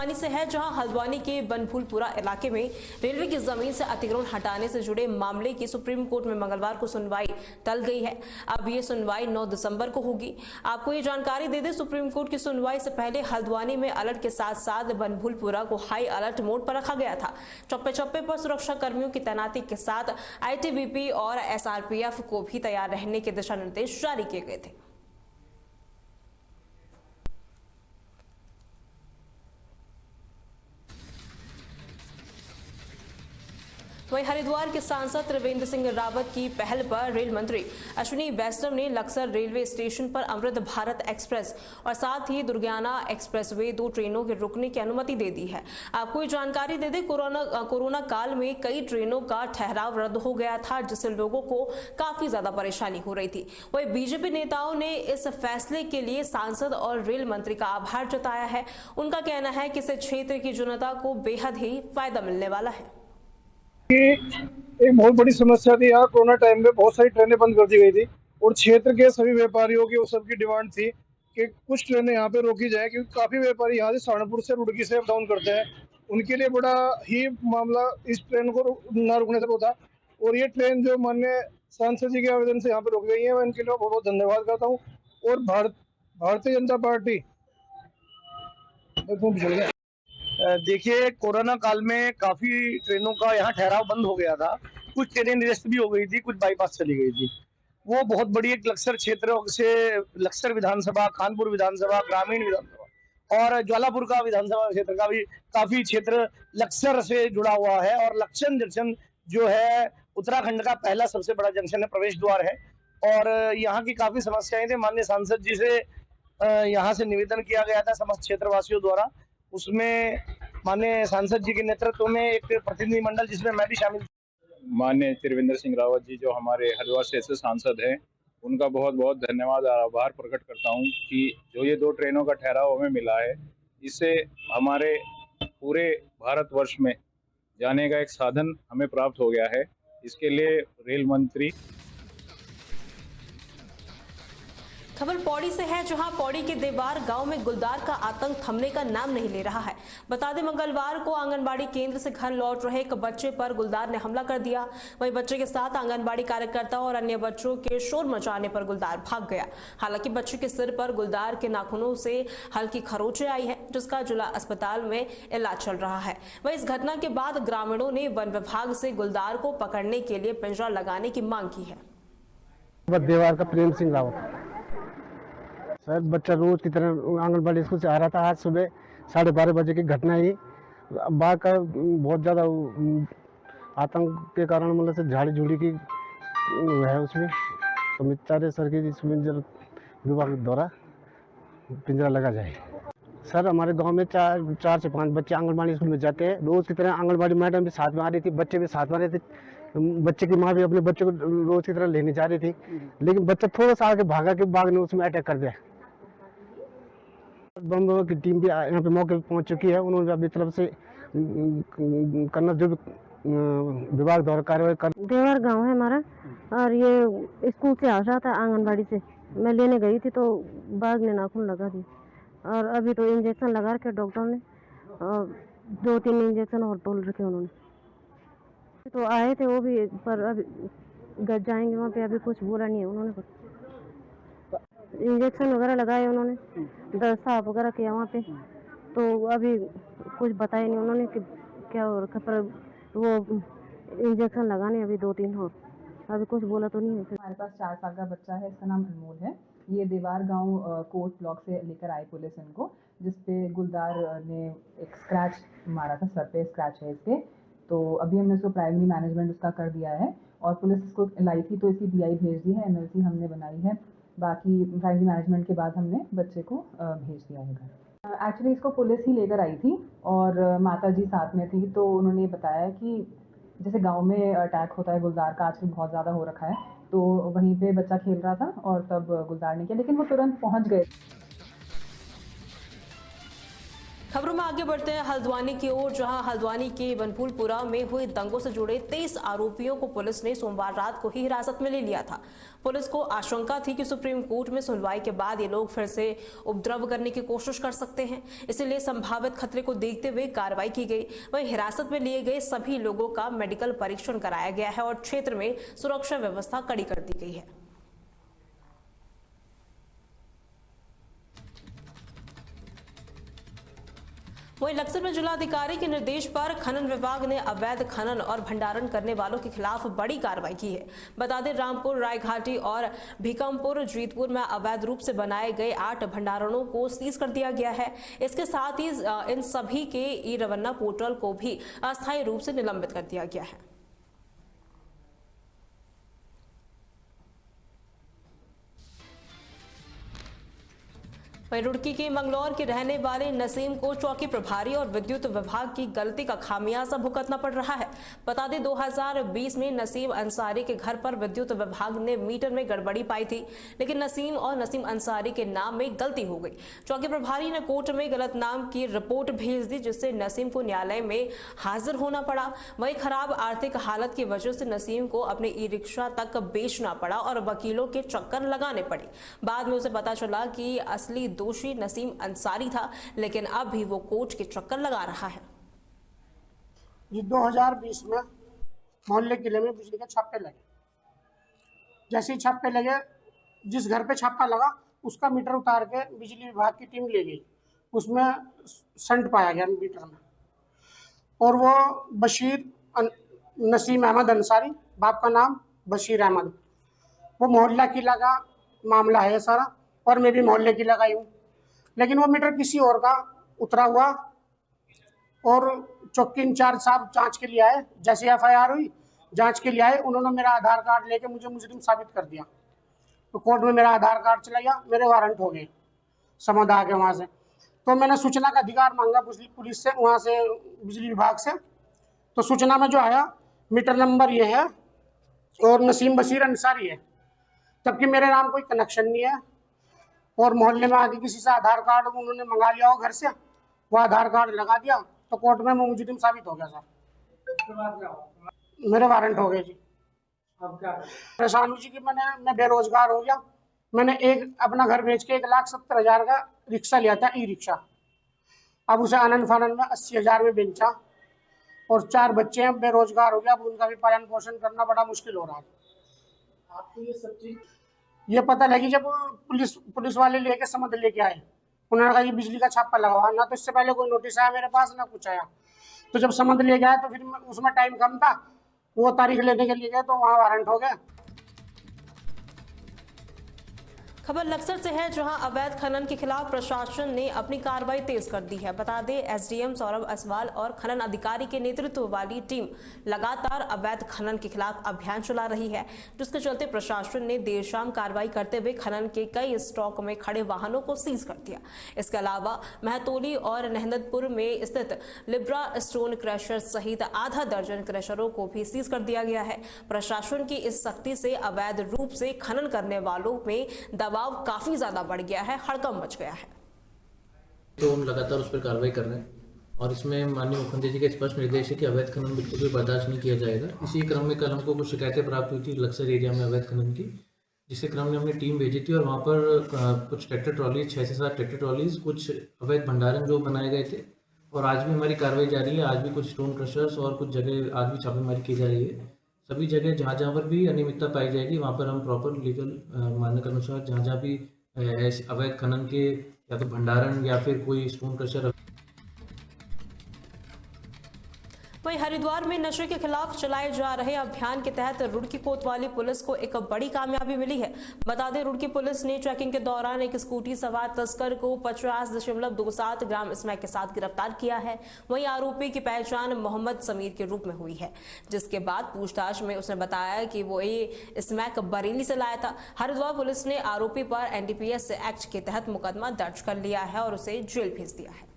हल्द्वानी से है, जहां हल्द्वानी के बनभूलपुरा इलाके में रेलवे की जमीन से अतिक्रमण हटाने से जुड़े मामले की सुप्रीम कोर्ट में मंगलवार को सुनवाई टल गई है। अब ये सुनवाई 9 दिसंबर को होगी। आपको ये जानकारी दे दें, सुप्रीम कोर्ट की सुनवाई से पहले हल्द्वानी में अलर्ट के साथ साथ बनभूलपुरा को हाई अलर्ट मोड पर रखा गया था। चप्पे चप्पे पर सुरक्षा कर्मियों की तैनाती के साथ आईटीबीपी और एसआरपीएफ को भी तैयार रहने के दिशा निर्देश जारी किए गए थे। वहीं हरिद्वार के सांसद त्रिवेंद्र सिंह रावत की पहल पर रेल मंत्री अश्विनी वैष्णव ने लक्सर रेलवे स्टेशन पर अमृत भारत एक्सप्रेस और साथ ही दुर्गियाना एक्सप्रेसवे 2 ट्रेनों के रुकने की अनुमति दे दी है। आपको ये जानकारी दे दें, कोरोना काल में कई ट्रेनों का ठहराव रद्द हो गया था, जिससे लोगों को काफी ज्यादा परेशानी हो रही थी। वहीं बीजेपी नेताओं ने इस फैसले के लिए सांसद और रेल मंत्री का आभार जताया है। उनका कहना है कि इससे क्षेत्र की जनता को बेहद ही फायदा मिलने वाला है। एक बहुत बड़ी समस्या थी यहाँ कोरोना टाइम में, बहुत सारी ट्रेनें बंद कर दी गई थी और क्षेत्र के सभी व्यापारियों की उस सबकी डिमांड थी कि कुछ ट्रेनें यहाँ पे रोकी जाए, क्योंकि काफी व्यापारी यहाँ से सहारनपुर से रुड़की से अप डाउन करते हैं। उनके लिए बड़ा ही मामला इस ट्रेन को ना रुकने से होता। और ये ट्रेन जो माननीय सांसद जी के आवेदन से यहाँ पे रोक गई है, मैं इनके लिए बहुत बहुत धन्यवाद करता हूँ। और भारतीय जनता पार्टी देखिए, कोरोना काल में काफी ट्रेनों का यहाँ ठहराव बंद हो गया था। कुछ ट्रेनें निरस्त भी हो गई थी, कुछ बाईपास चली गई थी। वो बहुत बड़ी एक लक्सर क्षेत्र से लक्सर विधानसभा, कानपुर विधानसभा, ग्रामीण विधानसभा और ज्वालापुर का विधानसभा क्षेत्र का भी काफी क्षेत्र लक्सर से जुड़ा हुआ है। और लक्सन जंक्शन जो है उत्तराखंड का पहला सबसे बड़ा जंक्शन है, प्रवेश द्वार है। और यहाँ की काफी समस्याएं थी। माननीय सांसद जी से यहाँ से निवेदन किया गया था समस्त क्षेत्रवासियों द्वारा। उसमें माननीय सांसद जी के नेतृत्व में एक प्रतिनिधि मंडल, जिसमें मैं भी शामिल, माननीय त्रिवेंद्र सिंह रावत जी जो हमारे हरिद्वार से सांसद हैं, उनका बहुत बहुत धन्यवाद और आभार प्रकट करता हूं कि जो ये 2 ट्रेनों का ठहराव हमें मिला है, इससे हमारे पूरे भारतवर्ष में जाने का एक साधन हमें प्राप्त हो गया है। इसके लिए रेल मंत्री। खबर पौड़ी से है, जहां पौड़ी के देवार गांव में गुलदार का आतंक थमने का नाम नहीं ले रहा है। बता दें, मंगलवार को आंगनबाड़ी केंद्र से घर लौट रहे एक बच्चे पर गुलदार ने हमला कर दिया। वहीं बच्चे के साथ आंगनबाड़ी कार्यकर्ता और अन्य बच्चों के शोर मचाने पर गुलदार भाग गया। हालांकि बच्चे के सिर पर गुलदार के नाखूनों से हल्की खरोंचें आई है, जिसका जिला अस्पताल में इलाज चल रहा है। वहीं इस घटना के बाद ग्रामीणों ने वन विभाग से गुलदार को पकड़ने के लिए पिंजरा लगाने की मांग की है। देवार का प्रेम सिंह रावत सर, बच्चा रोज की तरह आंगनबाड़ी स्कूल से आ रहा था। आज सुबह 12:30 बजे की घटना ही बाघ का बहुत ज़्यादा आतंक के कारण मतलब से झाड़ी झूड़ी की है उसमें, तो मितारे सर की इसमें विभाग द्वारा पिंजरा लगा जाए। सर, हमारे गांव में 4 से 5 बच्चे आंगनबाड़ी स्कूल में जाते हैं। रोज़ की तरह आंगनबाड़ी मैडम भी साथ में आ रही थी, बच्चे भी साथ में आ रहे थे। बच्चे की माँ भी अपने बच्चे को रोज की तरह लेने जा रही थी, लेकिन बच्चा थोड़ा सा आगे भागा कि बाघ ने उसमें अटैक कर दिया। बम की टीम भी यहाँ पे मौके पर पहुंच चुकी है। उन्होंने अपनी तरफ से करना जो विभाग द्वारा कार्रवाई कर। देवर गांव है हमारा, और ये स्कूल से आ रहा था आंगनबाड़ी से, मैं लेने गई थी तो बाघ ने नाखून लगा दी। और अभी तो इंजेक्शन लगा के डॉक्टर ने 2-3 इंजेक्शन और बोल रखे उन्होंने। तो आए थे वो भी, पर अभी जाएंगे वहाँ पे, अभी कुछ बोला नहीं है उन्होंने। पर इंजेक्शन वगैरह लगाए उन्होंने, साफ वगैरह किया वहाँ पे, तो अभी कुछ बताया नहीं उन्होंने कि क्या हो रखा। पर वो इंजेक्शन लगाने अभी 2-3 और, अभी कुछ बोला तो नहीं है। हमारे पास 4 साल का बच्चा है, इसका नाम अनमोल है। ये देवार गांव कोट ब्लॉक से लेकर आई पुलिस इनको, जिसपे गुलदार ने एक स्क्रैच मारा था, सर पे स्क्रैच है इसके। तो अभी हमने इसको प्राइमरी मैनेजमेंट उसका कर दिया है और पुलिस इसको लाई थी तो इसकी DI भेज दी है, MLC हमने बनाई है। बाकी प्राइमरी मैनेजमेंट के बाद हमने बच्चे को भेज दिया है घर। एक्चुअली इसको पुलिस ही लेकर आई थी और माता जी साथ में थी, तो उन्होंने बताया कि जैसे गांव में अटैक होता है गुलदार का आजकल बहुत ज़्यादा हो रखा है, तो वहीं पे बच्चा खेल रहा था और तब गुलदार ने किया, लेकिन वो तुरंत पहुंच गए। खबरों में आगे बढ़ते हैं हल्द्वानी की ओर, जहां हल्द्वानी के बनफूलपुरा में हुए दंगों से जुड़े 23 आरोपियों को पुलिस ने सोमवार रात को ही हिरासत में ले लिया था। पुलिस को आशंका थी कि सुप्रीम कोर्ट में सुनवाई के बाद ये लोग फिर से उपद्रव करने की कोशिश कर सकते हैं, इसलिए संभावित खतरे को देखते हुए कार्रवाई की गई। वहीं हिरासत में लिए गए सभी लोगों का मेडिकल परीक्षण कराया गया है और क्षेत्र में सुरक्षा व्यवस्था कड़ी कर दी गई है। वहीं लक्सर में जिलाधिकारी के निर्देश पर खनन विभाग ने अवैध खनन और भंडारण करने वालों के खिलाफ बड़ी कार्रवाई की है। बता दें, रामपुर, रायघाटी और भीकमपुर, जीतपुर में अवैध रूप से बनाए गए 8 भंडारणों को सीज कर दिया गया है। इसके साथ ही इन सभी के ई रवन्ना पोर्टल को भी अस्थायी रूप से निलंबित कर दिया गया है। वहीं रुड़की के मंगलौर के रहने वाले नसीम को चौकी प्रभारी और विद्युत विभाग की गलती का खामियाजा भुगतना पड़ रहा है। बता दें, 2020 में नसीम अंसारी के घर पर विद्युत विभाग ने मीटर में गड़बड़ी पाई थी, लेकिन नसीम और नसीम अंसारी के नाम में गलती हो गई। चौकी प्रभारी ने कोर्ट में गलत नाम की रिपोर्ट भेज दी, जिससे नसीम को न्यायालय में हाजिर होना पड़ा। वहीं खराब आर्थिक हालत की वजह से नसीम को अपने ई रिक्शा तक बेचना पड़ा और वकीलों के चक्कर लगाने पड़े। बाद में उसे पता चला कि असली दोषी नसीम अंसारी था, लेकिन अब भी वो कोर्ट के चक्कर लगा रहा है। 2020 में मोहल्ले किले में बिजली के छापे लगे। जैसे ही छापे लगे, जिस घर पे छापा लगा उसका मीटर उतार के बिजली विभाग की टीम ले गई। उसमें संट पाया गया मीटर में, और वो नसीम अहमद अंसारी, बाप का नाम बशीर अहमद, वो मोहल्ला किला का मामला है सारा, और मैं भी मोहल्ले की लगाई हूँ। लेकिन वो मीटर किसी और का उतरा हुआ, और चौकी इंचार्ज साहब जांच के लिए आए। जैसे एफआईआर हुई, जांच के लिए आए, उन्होंने मेरा आधार कार्ड लेके मुझे मुजरिम साबित कर दिया। तो कोर्ट में मेरा आधार कार्ड चला गया, मेरे वारंट हो गए समझ आ के वहाँ से। तो मैंने सूचना का अधिकार मांगा पुलिस से, वहाँ से बिजली विभाग से। तो सूचना में जो आया, मीटर नंबर ये है और नसीम बशीर अंसारी है, जबकि मेरे नाम कोई कनेक्शन नहीं है। और मोहल्ले में आके किसी से आधार कार्ड उन्होंने मंगा लिया हो घर से, वो आधार कार्ड लगा दिया, तो कोर्ट में मैं मुजरिम साबित हो गया सर। उसके बाद क्या हुआ? मेरे वारंट हो गए जी। अब क्या परेशान हूँ जी कि मैं बेरोजगार हो गया। मैंने अपना घर बेच के 1,70,000 का रिक्शा लिया था, ई रिक्शा। अब उसे आनंद फानंद में 80,000 में बेचा, और 4 बच्चे हैं, बेरोजगार हो गया। अब उनका भी पालन पोषण करना बड़ा मुश्किल हो रहा है। आपको ये सब चीज ये पता लगी जब पुलिस वाले लेके समझ लेके आए। उन्होंने कहा ये बिजली का छापा लगवा, ना तो इससे पहले कोई नोटिस आया मेरे पास, ना कुछ आया। तो जब समझ लेके आए, तो फिर उसमें टाइम कम था, वो तारीख लेने के लिए गए, तो वहाँ वारंट हो गया। खबर लक्सर से है, जहां अवैध खनन के खिलाफ प्रशासन ने अपनी कार्रवाई तेज कर दी है। बता दें, एसडीएम सौरभ असवाल और खनन अधिकारी के नेतृत्व वाली टीम लगातार अवैध खनन के खिलाफ अभियान चला रही है, जिसके चलते प्रशासन ने देर शाम कार्रवाई करते हुए खनन के कई स्टॉक में खड़े वाहनों को सीज कर दिया। इसके अलावा महतोली और नहमदपुर में स्थित लिब्रा स्टोन क्रशर सहित आधा दर्जन क्रशरों को भी सीज कर दिया गया है। प्रशासन की इस सख्ती से अवैध रूप से खनन करने वालों में दबाव काफी ज्यादा बढ़ गया है, हड़कंप मच गया है। तो हम लगातार उस पर कार्रवाई कर रहे हैं, और इसमें माननीय मुख्यमंत्री जी के स्पष्ट निर्देश है कि अवैध खनन बिल्कुल भी बर्दाश्त नहीं किया जाएगा। इसी क्रम में कल हमको कुछ शिकायतें प्राप्त हुई थी लक्सर एरिया में अवैध खनन की, जिसके क्रम में हमने टीम भेजी थी, और वहाँ पर कुछ ट्रैक्टर ट्रॉलीज, 6 से 7 ट्रैक्टर ट्रॉलीज, कुछ अवैध भंडारण जो बनाए गए थे। और आज भी हमारी कार्रवाई जारी है। आज भी कुछ स्टोन क्रशर्स और कुछ जगह आज भी छापेमारी की जा रही है। सभी जगह जहाँ जहाँ पर भी अनियमितता पाई जाएगी, वहाँ पर हम प्रॉपर लीगल मानक के अनुसार जहाँ जहाँ भी अवैध खनन के या तो भंडारण या फिर कोई स्टोन क्रशर। वहीं हरिद्वार में नशे के खिलाफ चलाए जा रहे अभियान के तहत रुड़की कोतवाली पुलिस को एक बड़ी कामयाबी मिली है। बता दें, रुड़की पुलिस ने चेकिंग के दौरान एक स्कूटी सवार तस्कर को 50.27 ग्राम स्मैक के साथ गिरफ्तार किया है। वहीं आरोपी की पहचान मोहम्मद समीर के रूप में हुई है, जिसके बाद पूछताछ में उसने बताया कि वो ये स्मैक बरेली से लाया था। हरिद्वार पुलिस ने आरोपी पर एनडीपीएस एक्ट के तहत मुकदमा दर्ज कर लिया है और उसे जेल भेज दिया है।